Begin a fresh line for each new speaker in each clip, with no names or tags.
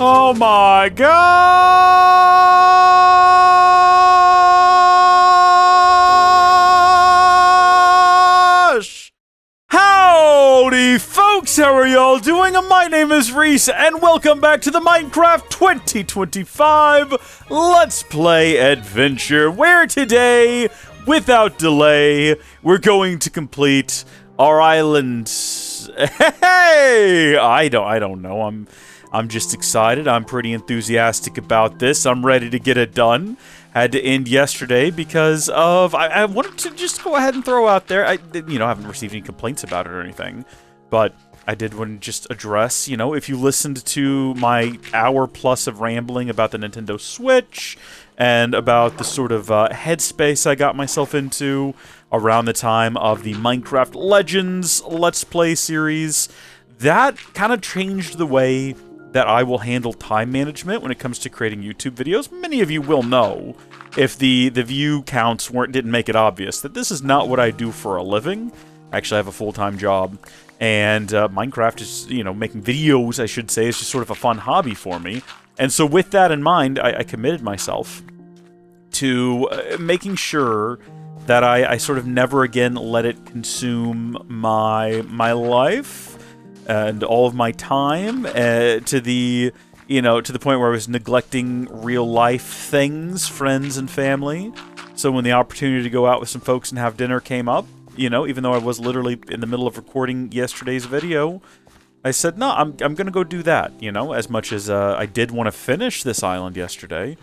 Oh my gosh! Howdy folks, how are y'all doing? My name is Reese, and welcome back to the Minecraft 2025 Let's Play Adventure, where today, without delay, we're going to complete our island. Hey! I don't know. I'm just excited. I'm pretty enthusiastic about this. I'm ready to get it done. Had to end yesterday because of... I wanted to just go ahead and throw out there... I haven't received any complaints about it or anything. But I did want to just address, if you listened to my hour plus of rambling about the Nintendo Switch and about the sort of headspace I got myself into around the time of the Minecraft Legends Let's Play series, that kind of changed the way that I will handle time management when it comes to creating YouTube videos. Many of you will know, if the view counts didn't make it obvious, that this is not what I do for a living. I actually have a full-time job, and Minecraft is, making videos, I should say, is just sort of a fun hobby for me. And so with that in mind, I committed myself to making sure that I sort of never again let it consume my life and all of my time to the point where I was neglecting real life things, friends and family. So when the opportunity to go out with some folks and have dinner came up, even though I was literally in the middle of recording yesterday's video, I said, no, I'm going to go do that, as much as I did want to finish this island yesterday.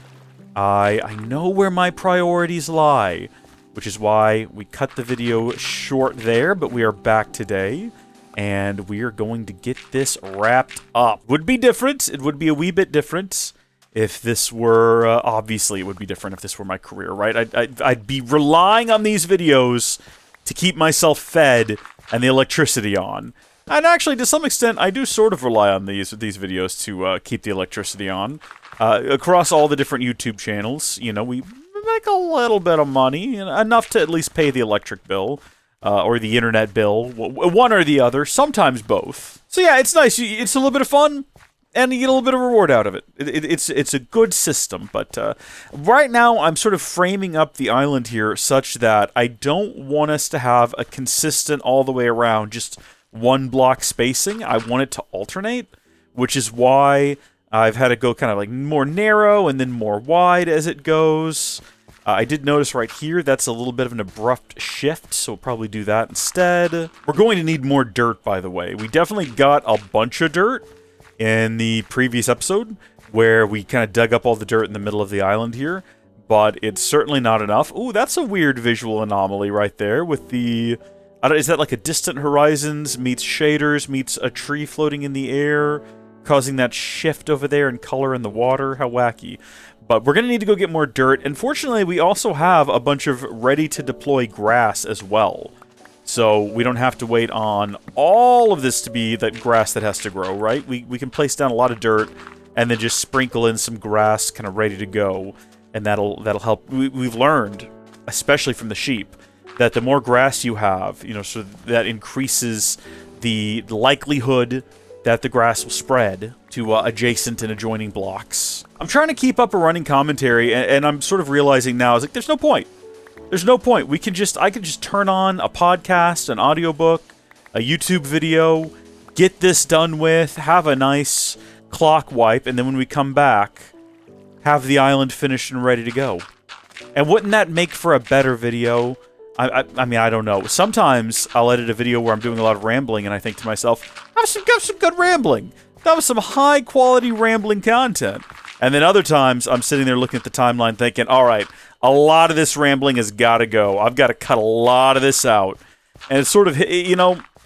I know where my priorities lie, which is why we cut the video short there, but we are back today. And we are going to get this wrapped up. Would be different. It would be a wee bit different if this were, obviously it would be different if this were my career, right? I'd be relying on these videos to keep myself fed and the electricity on. And actually, to some extent, I do sort of rely on these videos to keep the electricity on. Across all the different YouTube channels, we make a little bit of money, enough to at least pay the electric bill. Or the internet bill, one or the other, sometimes both. So yeah, it's nice. It's a little bit of fun, and you get a little bit of reward out of it. It's a good system, but right now I'm sort of framing up the island here such that I don't want us to have a consistent all the way around, just one block spacing. I want it to alternate, which is why I've had it go kind of like more narrow and then more wide as it goes. I did notice right here, that's a little bit of an abrupt shift, so we'll probably do that instead. We're going to need more dirt, by the way. We definitely got a bunch of dirt in the previous episode, where we kind of dug up all the dirt in the middle of the island here, but it's certainly not enough. Ooh, that's a weird visual anomaly right there with the... is that like a distant horizons meets shaders meets a tree floating in the air, causing that shift over there in color in the water? How wacky. But we're going to need to go get more dirt. And fortunately, we also have a bunch of ready-to-deploy grass as well. So we don't have to wait on all of this to be that grass that has to grow, right? We can place down a lot of dirt and then just sprinkle in some grass kind of ready to go. And that'll help. We've learned, especially from the sheep, that the more grass you have, so that increases the likelihood that the grass will spread to adjacent and adjoining blocks. I'm trying to keep up a running commentary, and I'm sort of realizing now, there's no point. There's no point. I could just turn on a podcast, an audiobook, a YouTube video, get this done with, have a nice clock wipe, and then when we come back, have the island finished and ready to go. And wouldn't that make for a better video? I mean, I don't know. Sometimes I'll edit a video where I'm doing a lot of rambling, and I think to myself, I've got some good rambling. That was some high-quality rambling content. And then other times, I'm sitting there looking at the timeline thinking, all right, a lot of this rambling has got to go. I've got to cut a lot of this out. And it's sort of,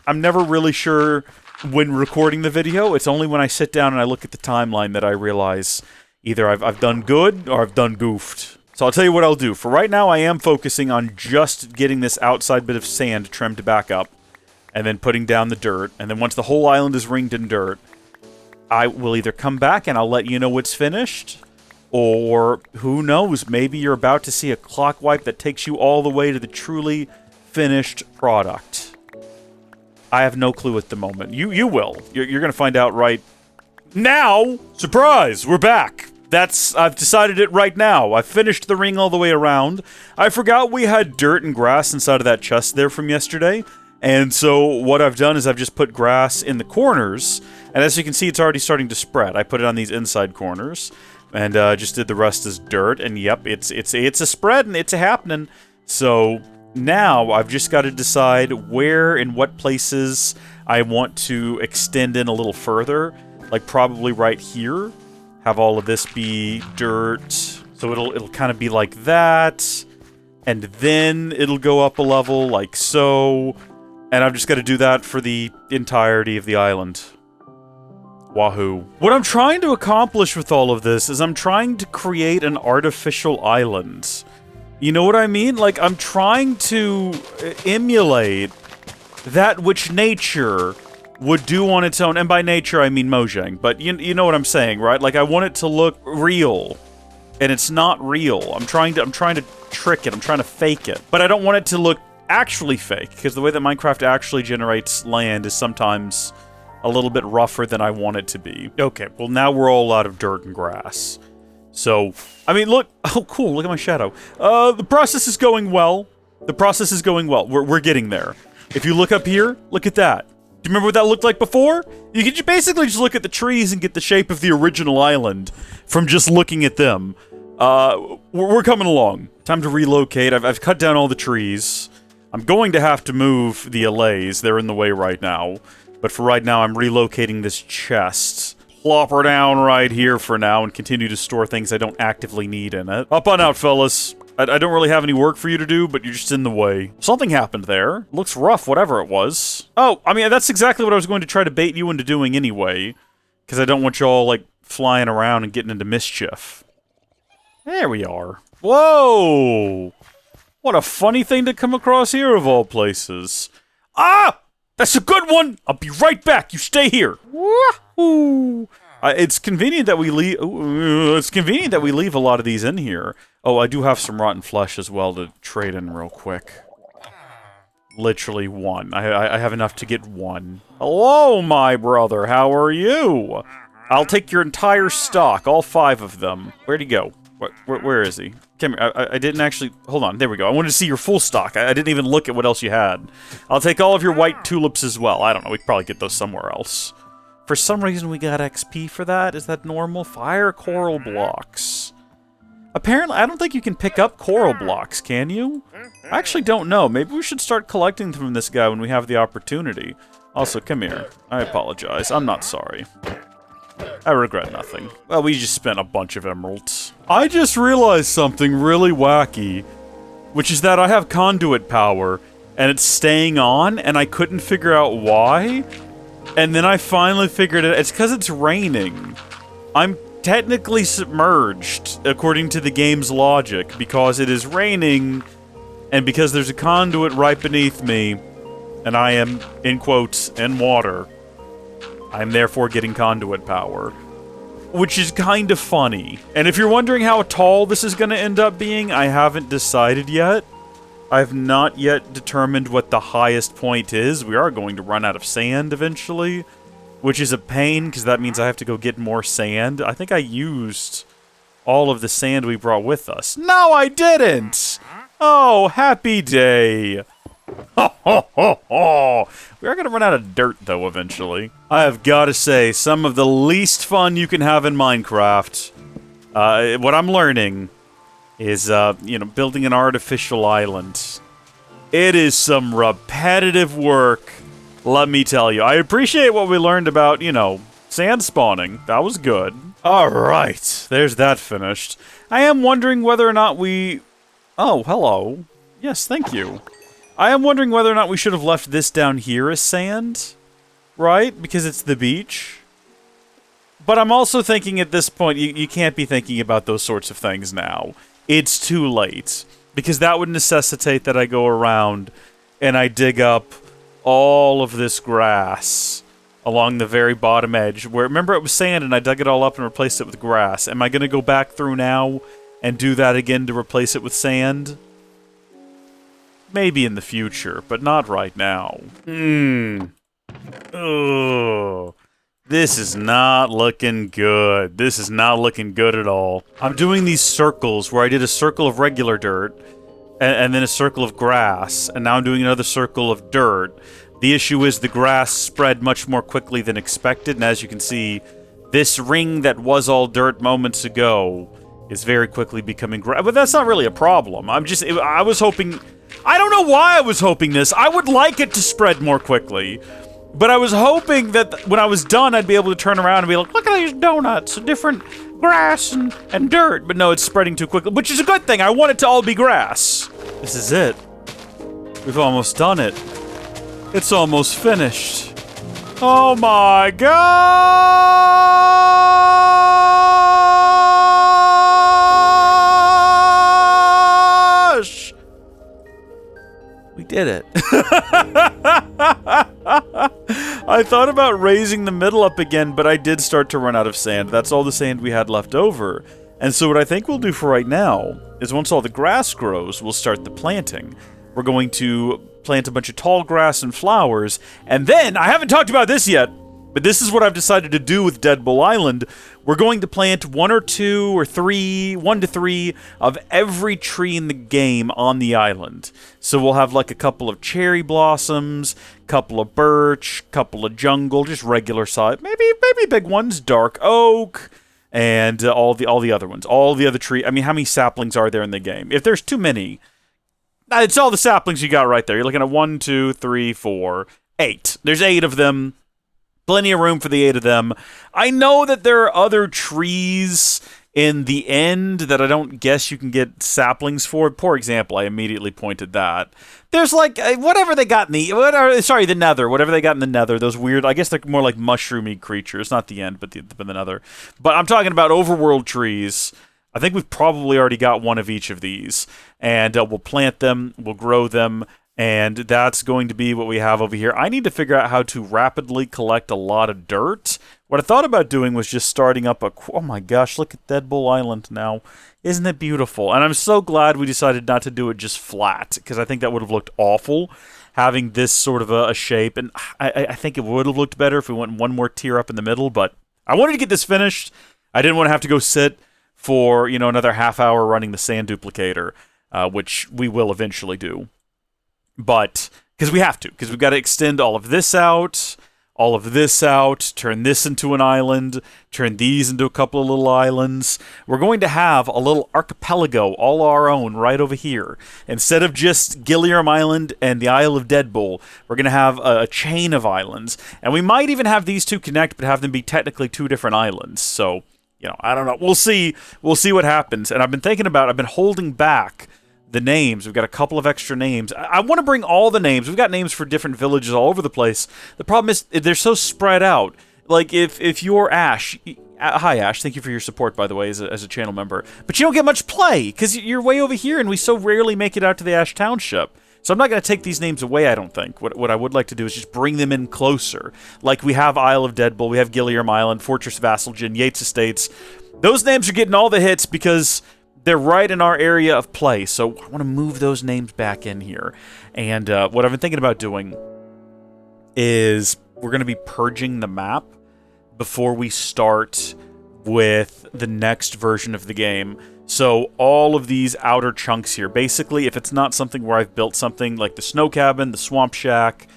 I'm never really sure when recording the video. It's only when I sit down and I look at the timeline that I realize either I've done good or I've done goofed. So I'll tell you what I'll do. For right now, I am focusing on just getting this outside bit of sand trimmed back up, and then putting down the dirt. And then once the whole island is ringed in dirt, I will either come back and I'll let you know it's finished, or who knows, maybe you're about to see a clock wipe that takes you all the way to the truly finished product. I have no clue at the moment. You will. You're going to find out right Now, surprise, we're back. I've decided it right now. I finished the ring all the way around. I forgot we had dirt and grass inside of that chest there from yesterday. And so what I've done is I've just put grass in the corners. And as you can see, it's already starting to spread. I put it on these inside corners. And just did the rest as dirt. And yep, it's a spread and it's a happening. So now I've just got to decide where and what places I want to extend in a little further. Like probably right here. Have all of this be dirt, so it'll kind of be like that, and then it'll go up a level like so, and I've just got to do that for the entirety of the island. Wahoo. What I'm trying to accomplish with all of this is I'm trying to create an artificial island. You know what I mean? Like, I'm trying to emulate that which nature would do on its own, and by nature I mean Mojang, but you know what I'm saying, right? Like, I want it to look real, and it's not real. I'm trying to trick it, I'm trying to fake it, but I don't want it to look actually fake, because the way that Minecraft actually generates land is sometimes a little bit rougher than I want it to be. Okay, well now we're all out of dirt and grass. So, I mean, look, oh cool, look at my shadow. The process is going well. The process is going well. We're getting there. If you look up here, look at that. Do you remember what that looked like before? You could basically just look at the trees and get the shape of the original island from just looking at them. We're coming along. Time to relocate. I've cut down all the trees. I'm going to have to move the allays. They're in the way right now. But for right now, I'm relocating this chest. Plop her down right here for now and continue to store things I don't actively need in it. Up on out, fellas. I don't really have any work for you to do, but you're just in the way. Something happened there. Looks rough, whatever it was. Oh, I mean, that's exactly what I was going to try to bait you into doing anyway. Because I don't want you all, like, flying around and getting into mischief. There we are. Whoa! What a funny thing to come across here, of all places. Ah! That's a good one! I'll be right back. You stay here. Woohoo! It's convenient that we leave. It's convenient that we leave a lot of these in here. Oh, I do have some rotten flesh as well to trade in real quick. Literally one. I have enough to get one. Hello, my brother. How are you? I'll take your entire stock, all 5 of them. Where'd he go? Where is he? Come here. I didn't actually... Hold on. There we go. I wanted to see your full stock. I didn't even look at what else you had. I'll take all of your white tulips as well. I don't know. We could probably get those somewhere else. For some reason, we got XP for that. Is that normal? Fire coral blocks. Apparently, I don't think you can pick up coral blocks, can you? I actually don't know. Maybe we should start collecting them from this guy when we have the opportunity. Also, come here. I apologize. I'm not sorry. I regret nothing. Well, we just spent a bunch of emeralds. I just realized something really wacky, which is that I have conduit power, and it's staying on, and I couldn't figure out why. And then I finally figured it. It's because it's raining. I'm technically submerged, according to the game's logic, because it is raining, and because there's a conduit right beneath me, and I am, in quotes, in water. I'm therefore getting conduit power. Which is kind of funny. And if you're wondering how tall this is going to end up being, I haven't decided yet. I've not yet determined what the highest point is. We are going to run out of sand eventually, which is a pain because that means I have to go get more sand. I think I used all of the sand we brought with us. No, I didn't! Oh, happy day! Ho, ho, ho, ho! We are going to run out of dirt, though, eventually. I have got to say, some of the least fun you can have in Minecraft, what I'm learning is, you know, building an artificial island. It is some repetitive work, let me tell you. I appreciate what we learned about, you know, sand spawning. That was good. Alright, there's that finished. I am wondering whether or not we... Oh, hello. Yes, thank you. I am wondering whether or not we should have left this down here as sand, right? Because it's the beach. But I'm also thinking at this point, you can't be thinking about those sorts of things now. It's too late. Because that would necessitate that I go around and I dig up all of this grass along the very bottom edge. Where, remember, it was sand and I dug it all up and replaced it with grass. Am I going to go back through now and do that again to replace it with sand? Maybe in the future, but not right now. Ugh. This is not looking good. This is not looking good at all. I'm doing these circles where I did a circle of regular dirt and then a circle of grass, and now I'm doing another circle of dirt. The issue is the grass spread much more quickly than expected, and as you can see, this ring that was all dirt moments ago is very quickly becoming grass. But that's not really a problem. I was hoping... I don't know why I was hoping this. I would like it to spread more quickly. But I was hoping that when I was done, I'd be able to turn around and be like, look at these donuts, different grass and dirt. But no, it's spreading too quickly, which is a good thing. I want it to all be grass. This is it. We've almost done it. It's almost finished. Oh my gosh! We did it. I thought about raising the middle up again, but I did start to run out of sand. That's all the sand we had left over. And so what I think we'll do for right now is once all the grass grows, we'll start the planting. We're going to plant a bunch of tall grass and flowers, and then, I haven't talked about this yet, but this is what I've decided to do with Deadble Island. We're going to plant 1 or 2 or 3, 1 to 3 of every tree in the game on the island. So we'll have like a couple of cherry blossoms, couple of birch, couple of jungle, just regular size, maybe big ones, dark oak, and all the other ones, all the other trees. I mean, how many saplings are there in the game? If there's too many, it's all the saplings you got right there. You're looking at 1, 2, 3, 4, 8. There's 8 of them. Plenty of room for the 8 of them. I know that there are other trees in the end that I don't guess you can get saplings for. Poor example, I immediately pointed that. There's like, whatever they got in the... the nether. Whatever they got in the nether. Those weird... I guess they're more like mushroomy creatures. Not the end, but the nether. But I'm talking about overworld trees. I think we've probably already got one of each of these. And we'll plant them. We'll grow them. And that's going to be what we have over here. I need to figure out how to rapidly collect a lot of dirt. What I thought about doing was just starting up a... Oh my gosh, look at Deadble Island now. Isn't it beautiful? And I'm so glad we decided not to do it just flat, because I think that would have looked awful, having this sort of a shape. And I think it would have looked better if we went one more tier up in the middle, but I wanted to get this finished. I didn't want to have to go sit for, another half hour running the sand duplicator, which we will eventually do. But, because we have to, because we've got to extend all of this out, turn this into an island, turn these into a couple of little islands. We're going to have a little archipelago all our own right over here. Instead of just Gilliam Island and the Isle of Deadble, we're going to have a chain of islands. And we might even have these two connect, but have them be technically 2 different islands. So, I don't know. We'll see what happens. And I've been holding back the names. We've got a couple of extra names. I want to bring all the names. We've got names for different villages all over the place. The problem is they're so spread out. Like if you're Ash, hi Ash, thank you for your support by the way as a channel member. But you don't get much play because you're way over here and we so rarely make it out to the Ash Township. So I'm not going to take these names away, I don't think. What I would like to do is just bring them in closer. Like we have Isle of Deadble, we have Gilliam Island, Fortress Vassalgen, Yates Estates. Those names are getting all the hits because they're right in our area of play, so I want to move those names back in here. And what I've been thinking about doing is we're going to be purging the map before we start with the next version of the game. So all of these outer chunks here, basically, if it's not something where I've built something like the snow cabin, the swamp shack,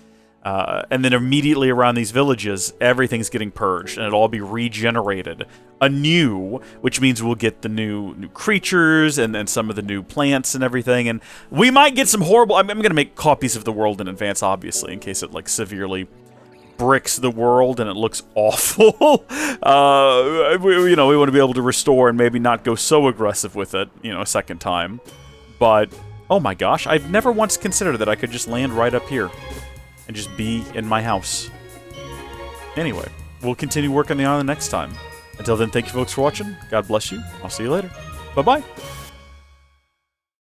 and then immediately around these villages, everything's getting purged, and it'll all be regenerated anew, which means we'll get the new creatures and some of the new plants and everything, and we might get some horrible... I'm going to make copies of the world in advance, obviously, in case it, like, severely bricks the world and it looks awful. We want to be able to restore and maybe not go so aggressive with it, a second time. But, oh my gosh, I've never once considered that I could just land right up here and just be in my house. Anyway, we'll continue working on the island next time. Until then, thank you folks for watching. God bless you. I'll see you later. Bye-bye.